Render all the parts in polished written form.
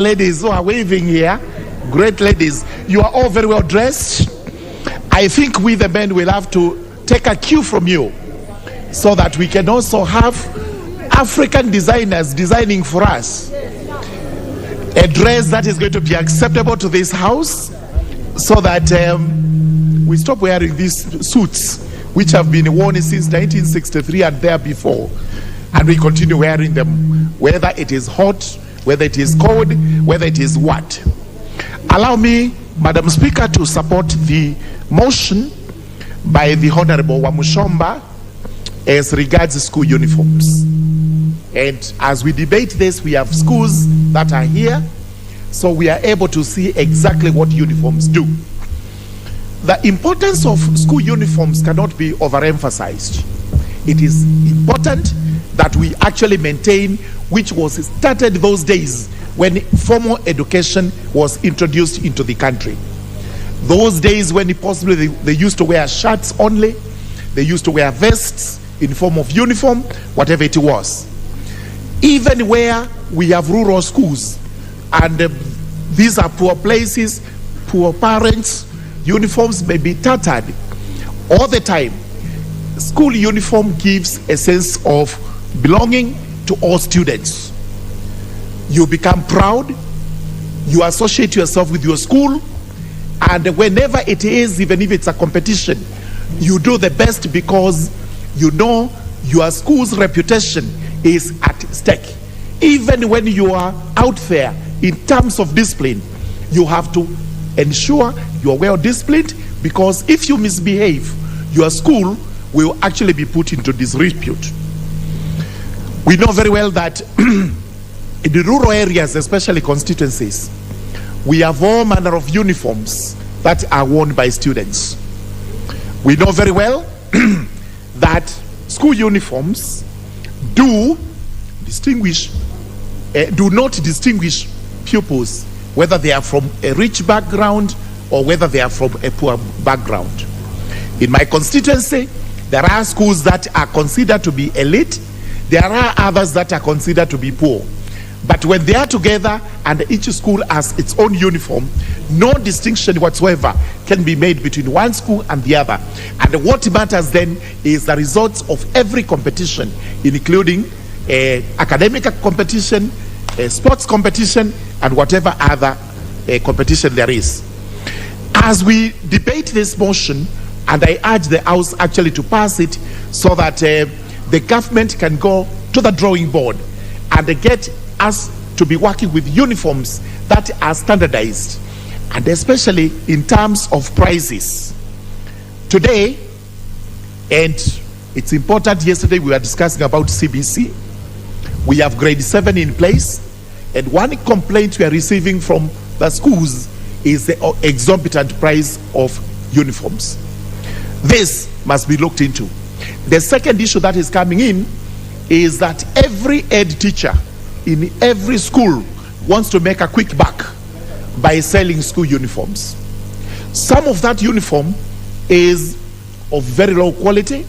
ladies who are waving here, great ladies, you are all very well dressed. I think we the men will have to take a cue from you so that we can also have African designers designing for us a dress that is going to be acceptable to this house, so that we stop wearing these suits which have been worn since 1963 and there before, and we continue wearing them whether it is hot, whether it is cold, whether it is what. Allow me, Madam Speaker, to support the motion by the Honorable Wamushomba as regards school uniforms. And as we debate this, we have schools that are here, so we are able to see exactly what uniforms do. The importance of school uniforms cannot be overemphasized. It is important that we actually maintain, which was started those days when formal education was introduced into the country. Those days when possibly they used to wear shirts only, they used to wear vests in form of uniform, whatever it was. Even where we have rural schools, and these are poor places, poor parents, uniforms may be tattered all the time. School uniform gives a sense of belonging to all students. You become proud, you associate yourself with your school, and whenever it is, even if it's a competition, you do the best because you know your school's reputation is at stake. Even when you are out there in terms of discipline, you have to ensure you are well disciplined, because if you misbehave, your school will actually be put into disrepute. We know very well that in the rural areas, especially constituencies, we have all manner of uniforms that are worn by students. We know very well that school uniforms do not distinguish pupils, whether they are from a rich background or whether they are from a poor background. In my constituency, there are schools that are considered to be elite. There are others that are considered to be poor. But when they are together and each school has its own uniform, no distinction whatsoever can be made between one school and the other. And what matters then is the results of every competition, including academic competition, sports competition, and whatever other competition there is. As we debate this motion, and I urge the House actually to pass it so that the government can go to the drawing board and get us to be working with uniforms that are standardized, and especially in terms of prices. Today, and it's important, yesterday we were discussing about CBC. We have grade 7 in place, and one complaint we are receiving from the schools is the exorbitant price of uniforms. This must be looked into. The second issue that is coming in is that every head teacher in every school wants to make a quick buck by selling school uniforms. Some of that uniform is of very low quality.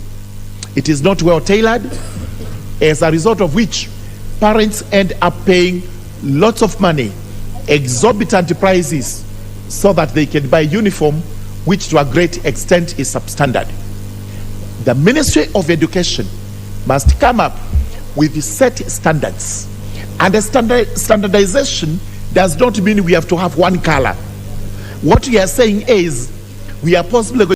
It is not well tailored, as a result of which parents end up paying lots of money, exorbitant prices, so that they can buy uniform which to a great extent is substandard. The Ministry of Education must come up with set standards. And the standardization does not mean we have to have one color. What we are saying is we are possibly going